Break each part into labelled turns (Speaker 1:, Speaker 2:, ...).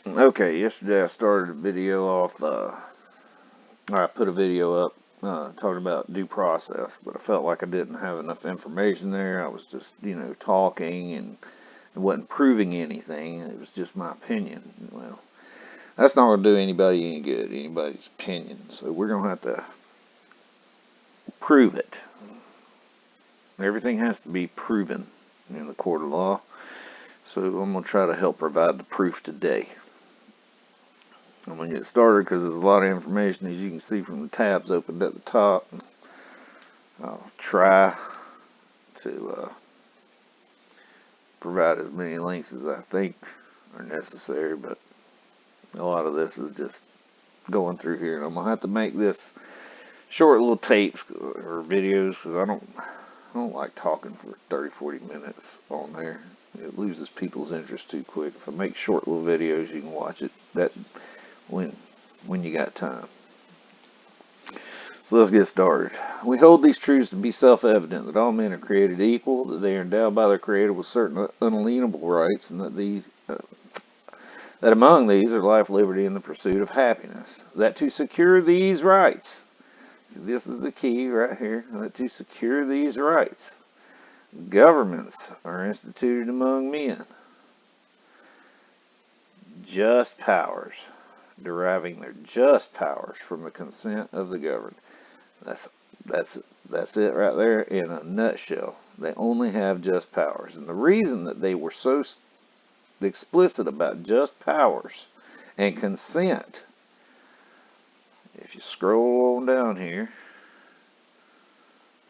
Speaker 1: Okay, yesterday I started a video off, I put a video up talking about due process, but I felt like I didn't have enough information there. I was just, talking and it wasn't proving anything. It was just my opinion. Well, that's not going to do anybody any good, anybody's opinion. So we're going to have to prove it. Everything has to be proven in the court of law. So I'm going to try to help provide the proof today. I'm going to get started because there's a lot of information, as you can see from the tabs opened at the top. I'll try to provide as many links as I think are necessary, but a lot of this is just going through here. And I'm going to have to make this short little tapes or videos because I don't like talking for 30, 40 minutes on there. It loses people's interest too quick. If I make short little videos, you can watch it when you got time. So let's get started. We hold these truths to be self-evident, that all men are created equal, that they are endowed by their Creator with certain unalienable rights, and that among these are life, liberty, and the pursuit of happiness. That to secure these rights, so this is the key right here, that to secure these rights, governments are instituted among men, just powers, deriving their just powers from the consent of the governed. That's that's it right there in a nutshell. They only have just powers, and the reason that they were so explicit about just powers and consent, if you scroll on down here,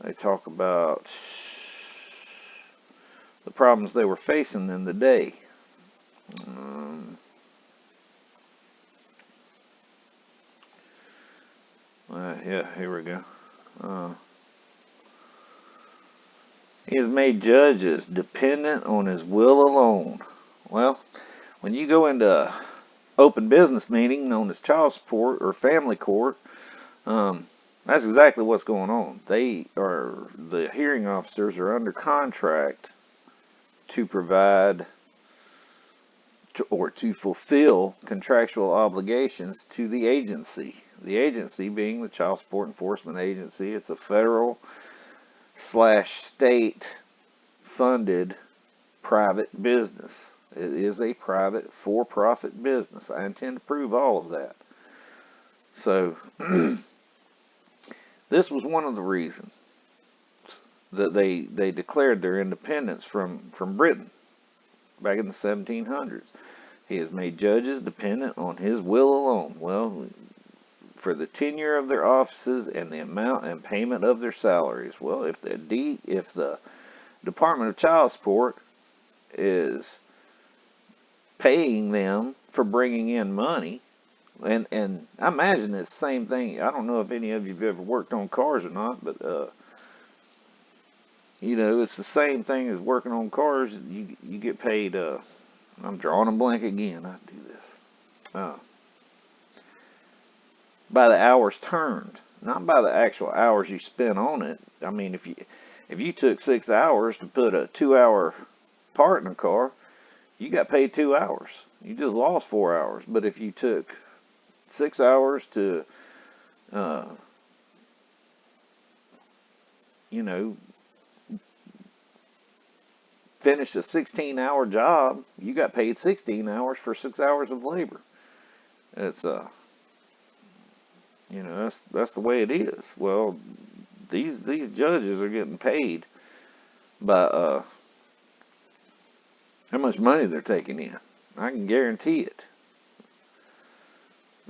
Speaker 1: they talk about the problems they were facing in the day. Yeah, here we go. He has made judges dependent on his will alone. Well, when you go into an open business meeting known as child support or family court, that's exactly what's going on. The hearing officers are under contract to provide or to fulfill contractual obligations to the agency. The agency being the Child Support Enforcement Agency. It's a federal/state funded private business. It is a private for-profit business. I intend to prove all of that. So this was one of the reasons that they declared their independence from Britain back in the 1700s. He has made judges dependent on his will alone. Well, for the tenure of their offices and the amount and payment of their salaries. Well, if the Department of Child Support is paying them for bringing in money, and I imagine it's the same thing. I don't know if any of you have ever worked on cars or not, but it's the same thing as working on cars. You get paid. I'm drawing a blank again. I do this. By the hours turned, not by the actual hours you spent on it. I mean, if you took 6 hours to put a 2-hour part in a car, you got paid 2 hours. You just lost 4 hours. But if you took 6 hours to, uh, you know, finish a 16-hour job, you got paid 16 hours for 6 hours of labor. It's that's the way it is. Well, these judges are getting paid by how much money they're taking in. I can guarantee it.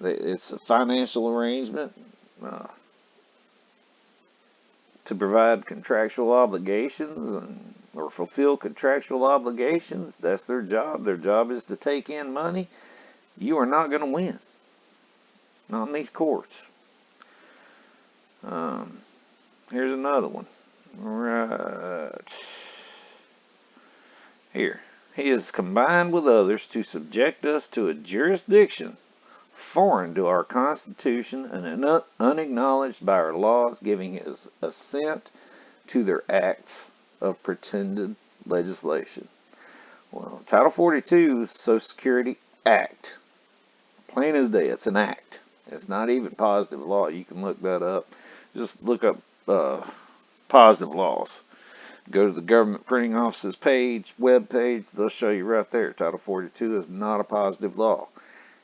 Speaker 1: It's a financial arrangement to provide contractual obligations or fulfill contractual obligations. That's their job. Their job is to take in money. You are not going to win. Not in these courts. Here's another one. Right here. He is combined with others to subject us to a jurisdiction foreign to our Constitution and unacknowledged by our laws, giving his assent to their acts of pretended legislation. Well, Title 42 is the Social Security Act. Plain as day. It's an act. It's not even positive law. You can look that up. Just look up positive laws. Go to the government printing office's page, web page. They'll show you right there. Title 42 is not a positive law.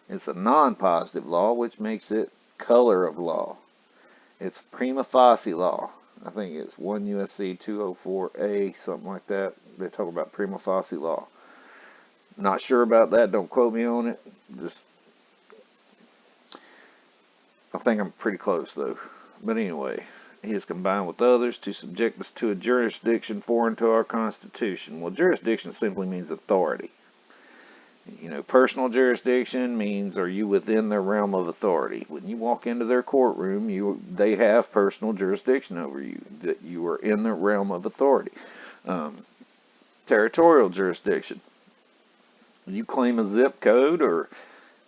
Speaker 1: It's a non-positive law, which makes it color of law. It's prima facie law. I think it's 1 USC 204A, something like that. They talk about prima facie law. Not sure about that. Don't quote me on it. I think I'm pretty close, though. But anyway, he is combined with others to subject us to a jurisdiction foreign to our Constitution. Well, jurisdiction simply means authority. Personal jurisdiction means, are you within their realm of authority? When you walk into their courtroom, they have personal jurisdiction over you, that you are in their realm of authority. Territorial jurisdiction. You claim a zip code, or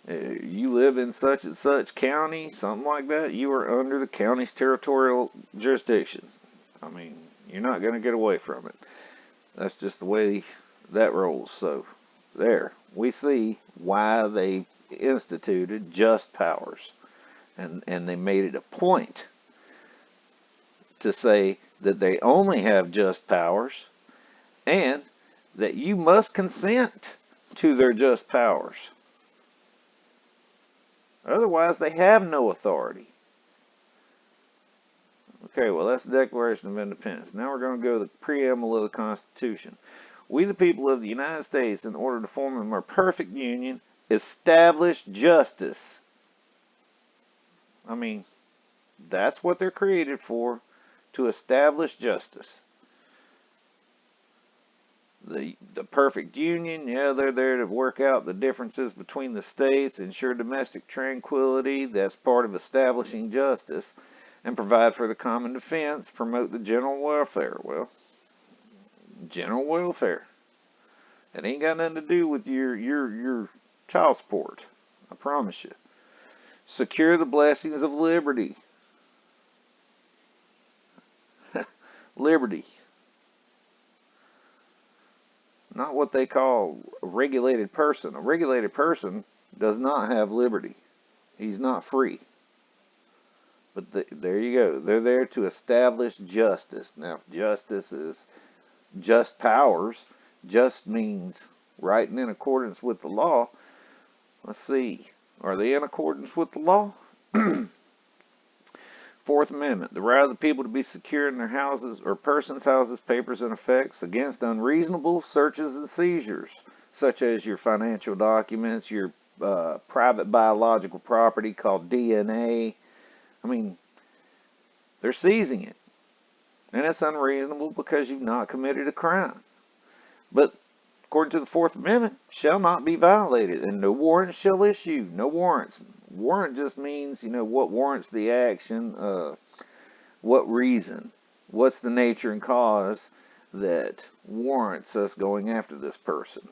Speaker 1: you live in such and such county, something like that, you are under the county's territorial jurisdiction. I mean, you're not going to get away from it. That's just the way that rolls. So there, we see why they instituted just powers. And they made it a point to say that they only have just powers and that you must consent to their just powers. Otherwise, they have no authority. Okay, well, that's the Declaration of Independence. Now we're going to go to the preamble of the Constitution. We, the people of the United States, in order to form a more perfect union, establish justice. I mean, that's what they're created for, to establish justice. The perfect union, yeah, they're there to work out the differences between the states, ensure domestic tranquility, that's part of establishing justice, and provide for the common defense, promote the general welfare. Well, general welfare. It ain't got nothing to do with your child support. I promise you. Secure the blessings of liberty. Liberty. Not what they call a regulated person. A regulated person does not have liberty. He's not free. But there you go. They're there to establish justice. Now, if justice is just powers, just means right and in accordance with the law. Let's see. Are they in accordance with the law? Fourth Amendment. The right of the people to be secure in their houses or persons' houses, papers, and effects against unreasonable searches and seizures, such as your financial documents, your private biological property called DNA. I mean, they're seizing it. And it's unreasonable because you've not committed a crime. But according to the Fourth Amendment, shall not be violated, and no warrant shall issue. No warrants. Warrant just means, what warrants the action, what reason, what's the nature and cause that warrants us going after this person.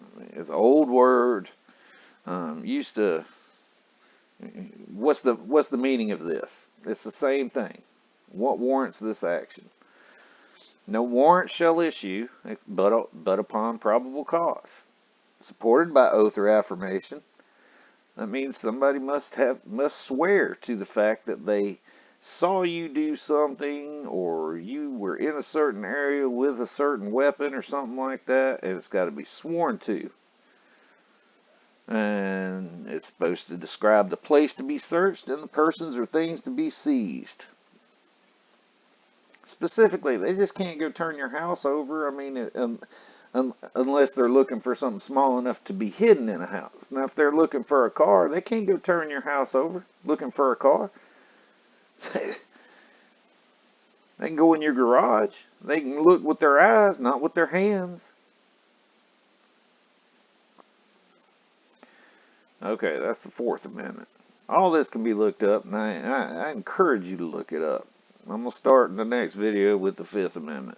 Speaker 1: I mean, it's an old word. Used to. What's the meaning of this? It's the same thing. What warrants this action? No warrant shall issue, but upon probable cause, supported by oath or affirmation. That means somebody must swear to the fact that they saw you do something, or you were in a certain area with a certain weapon or something like that, and it's got to be sworn to. And it's supposed to describe the place to be searched and the persons or things to be seized. Specifically, they just can't go turn your house over. I mean, unless they're looking for something small enough to be hidden in a house. Now, if they're looking for a car, they can't go turn your house over looking for a car. They can go in your garage. They can look with their eyes, not with their hands. Okay, that's the Fourth Amendment. All this can be looked up, and I encourage you to look it up. I'm going to start in the next video with the Fifth Amendment.